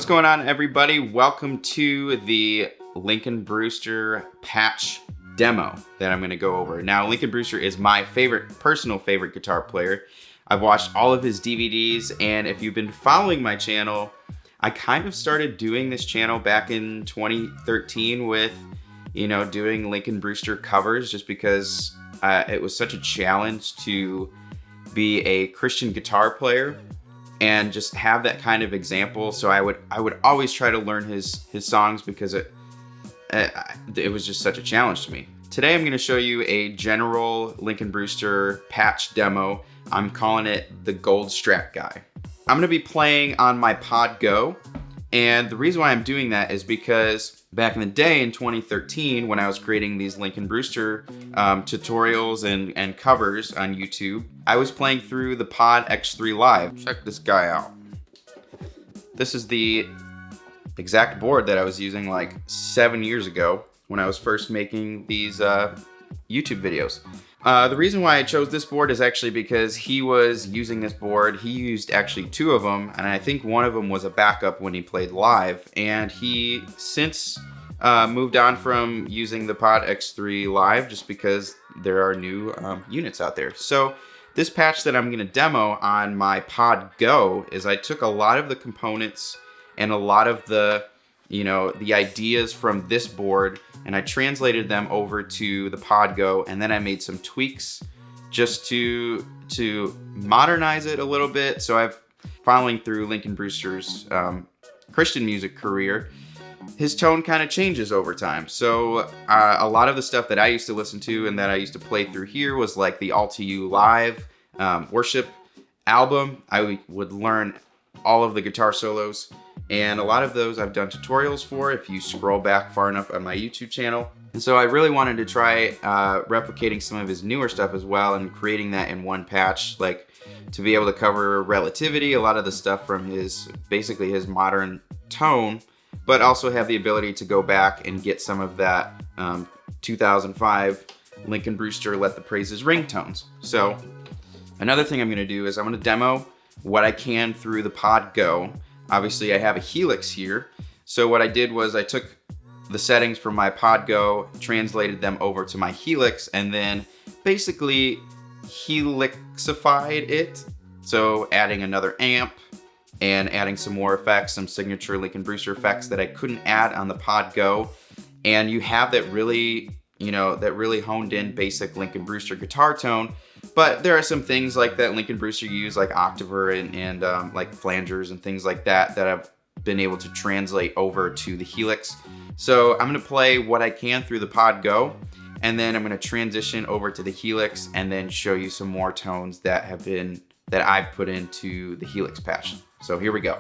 What's going on, everybody? Welcome to the Lincoln Brewster patch demo that I'm going to go over. Now, Lincoln Brewster is my personal favorite guitar player. I've watched all of his DVDs, and if you've been following my channel, I kind of started doing this channel back in 2013 with, doing Lincoln Brewster covers, just because it was such a challenge to be a Christian guitar player and just have that kind of example. So I would always try to learn his songs because it was just such a challenge to me. Today I'm going to show you a general Lincoln Brewster patch demo. I'm calling it the Gold Strat Guy. I'm going to be playing on my Pod Go, and the reason why I'm doing that is because back in the day in 2013, when I was creating these Lincoln Brewster tutorials and covers on YouTube, I was playing through the Pod X3 Live. Check this guy out. This is the exact board that I was using like 7 years ago when I was first making these YouTube videos. The reason why I chose this board is actually because he was using this board. He used actually two of them, and I think one of them was a backup when he played live. And he since moved on from using the Pod X3 Live just because there are new units out there. So this patch that I'm going to demo on my Pod Go is I took a lot of the components and a lot of the ideas from this board, and I translated them over to the Pod Go, and then I made some tweaks just to modernize it a little bit. So I've following through Lincoln Brewster's Christian music career, his tone kind of changes over time. So a lot of the stuff that I used to listen to and that I used to play through here was like the All To You Live worship album. I would learn all of the guitar solos, and a lot of those I've done tutorials for if you scroll back far enough on my YouTube channel. And so I really wanted to try replicating some of his newer stuff as well and creating that in one patch, like to be able to cover Relativity, a lot of the stuff from basically his modern tone, but also have the ability to go back and get some of that 2005 Lincoln Brewster Let the Praises Ring tones. So another thing I'm going to do is I'm going to demo what I can through the Pod Go. Obviously I have a Helix here. So what I did was I took the settings from my Pod Go, translated them over to my Helix, and then basically Helixified it. So adding another amp and adding some more effects, some signature Lincoln Brewster effects that I couldn't add on the Pod Go. And you have that really honed in basic Lincoln Brewster guitar tone. But there are some things like that Lincoln Brewster used, like octaver and like flangers and things like that I've been able to translate over to the Helix. So I'm going to play what I can through the Pod Go, and then I'm going to transition over to the Helix and then show you some more tones that I've put into the Helix patch. So here we go.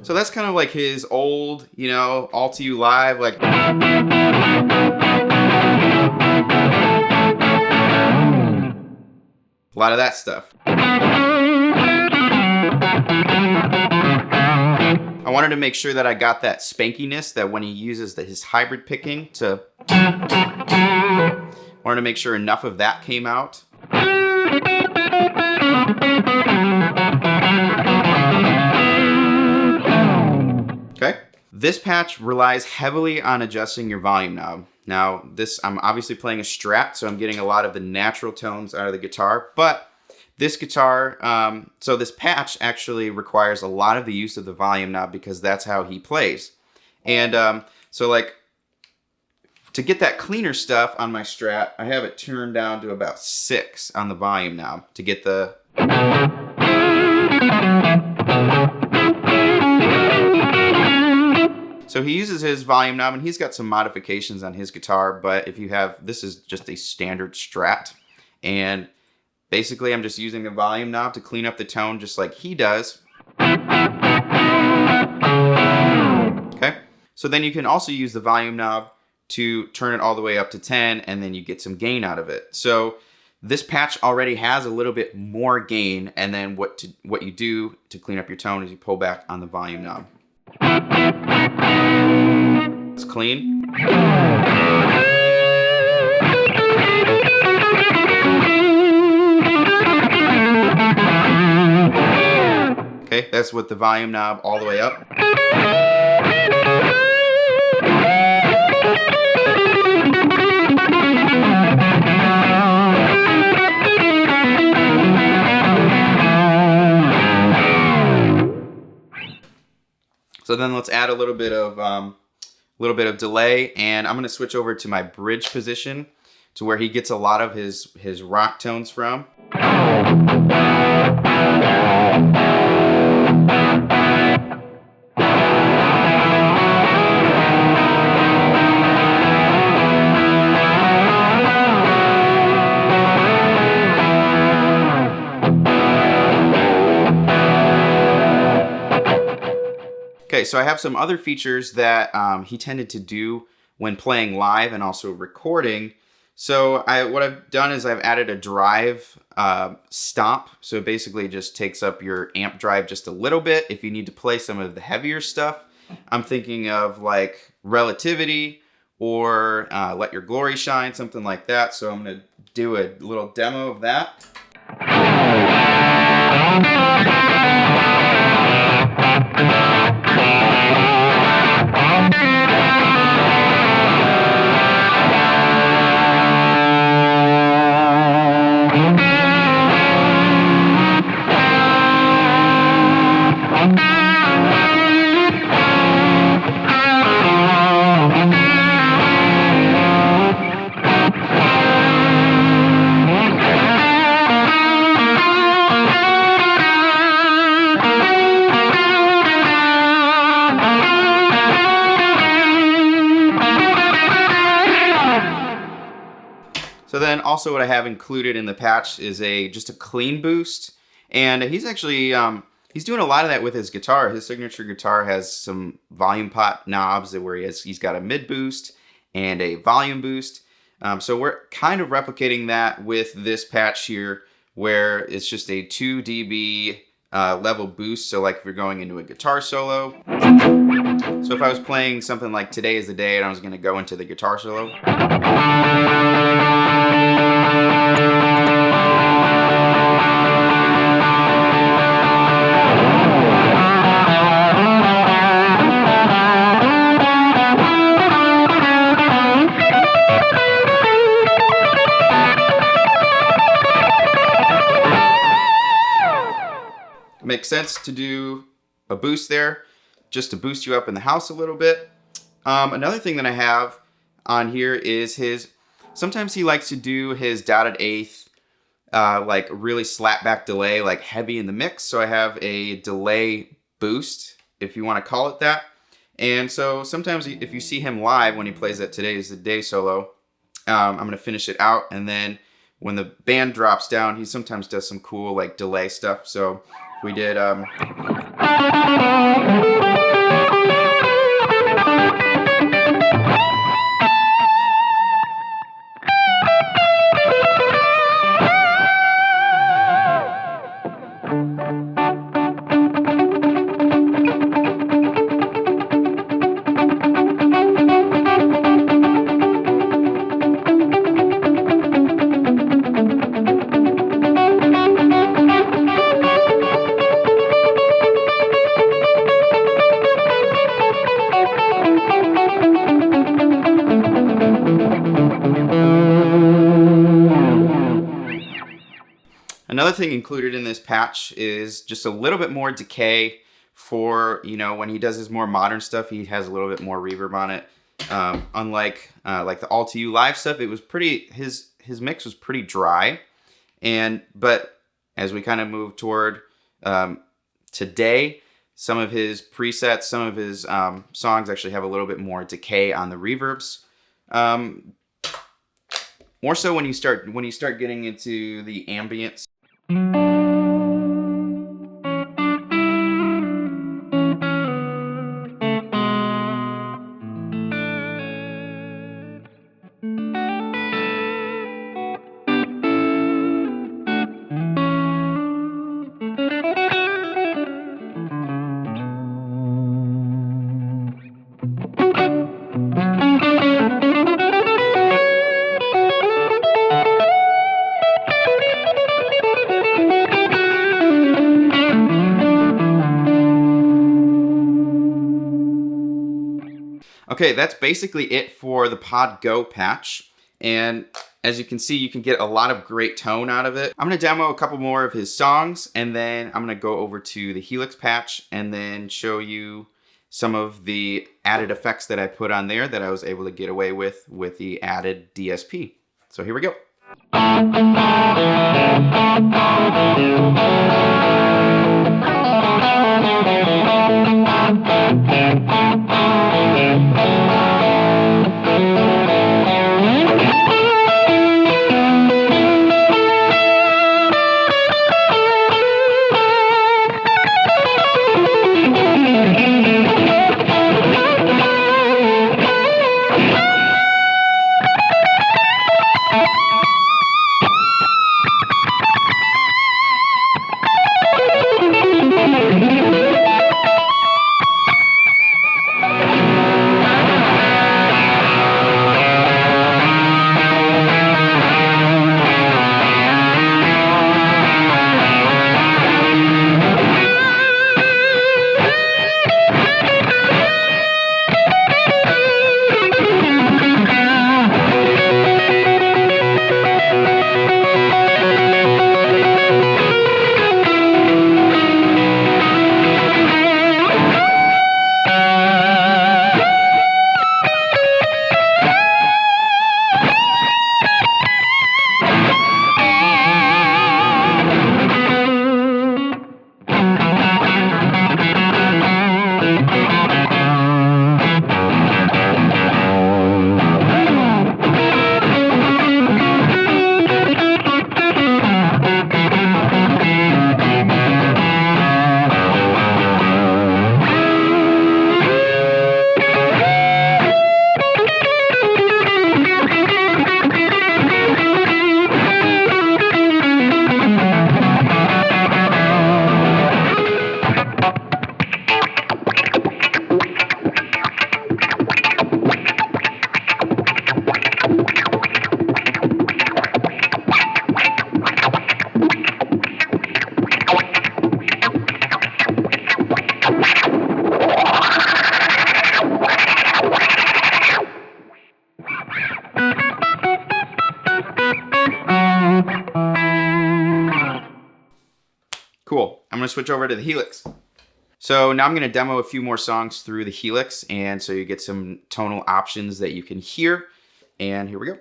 So that's kind of like his old, All To You Live, like. A lot of that stuff. I wanted to make sure that I got that spankiness that when he uses his hybrid picking to. I wanted to make sure enough of that came out. Okay. This patch relies heavily on adjusting your volume knob. Now, I'm obviously playing a Strat, so I'm getting a lot of the natural tones out of the guitar, but this guitar, so this patch actually requires a lot of the use of the volume knob because that's how he plays. And so like, to get that cleaner stuff on my Strat, I have it turned down to about 6 on the volume knob to get the. So So he uses his volume knob, and he's got some modifications on his guitar, but if you have, this is just a standard Strat, and basically I'm just using the volume knob to clean up the tone just like he does. Okay, so then you can also use the volume knob to turn it all the way up to 10, and then you get some gain out of it. So this patch already has a little bit more gain, and then what you do to clean up your tone is you pull back on the volume knob. It's clean. Okay, that's with the volume knob all the way up. So then let's add a little bit of delay, and I'm going to switch over to my bridge position to where he gets a lot of his rock tones from. Okay, so I have some other features that he tended to do when playing live and also recording. So what I've done is I've added a drive stomp. So it basically just takes up your amp drive just a little bit if you need to play some of the heavier stuff. I'm thinking of like Relativity or Let Your Glory Shine, something like that. So I'm going to do a little demo of that. So then also what I have included in the patch is just a clean boost. And he's actually, he's doing a lot of that with his guitar. His signature guitar has some volume pot knobs where he's got a mid boost and a volume boost. So we're kind of replicating that with this patch here, where it's just a 2 dB level boost. So like if you're going into a guitar solo. So if I was playing something like Today Is the Day and I was going to go into the guitar solo. Makes sense to do a boost there, just to boost you up in the house a little bit. Another thing that I have on here is sometimes he likes to do his dotted eighth, like really slap back delay, like heavy in the mix. So I have a delay boost, if you want to call it that. And so sometimes if you see him live when he plays that Today Is the Day solo, I'm going to finish it out. And then when the band drops down, he sometimes does some cool like delay stuff. So we did Another thing included in this patch is just a little bit more decay for, when he does his more modern stuff, he has a little bit more reverb on it. Unlike like the All To You live stuff, it was his mix was pretty dry. But as we kind of move toward today, Some of his presets, some of his songs actually have a little bit more decay on the reverbs. More so when you start getting into the ambience. Okay, that's basically it for the Pod Go patch. And as you can see, you can get a lot of great tone out of it. I'm gonna demo a couple more of his songs, and then I'm gonna go over to the Helix patch and then show you some of the added effects that I put on there that I was able to get away with the added DSP. So here we go. Cool. I'm going to switch over to the Helix. So now I'm going to demo a few more songs through the Helix, and so you get some tonal options that you can hear. And here we go.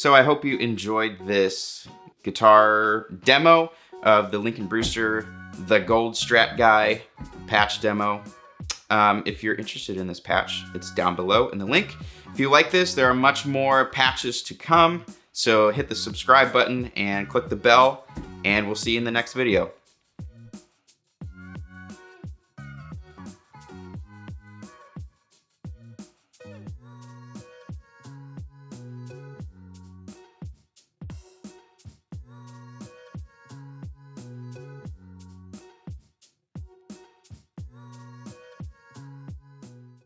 So I hope you enjoyed this guitar demo of the Lincoln Brewster, the Gold Strat Guy patch demo. If you're interested in this patch, it's down below in the link. If you like this, there are much more patches to come. So hit the subscribe button and click the bell, and we'll see you in the next video.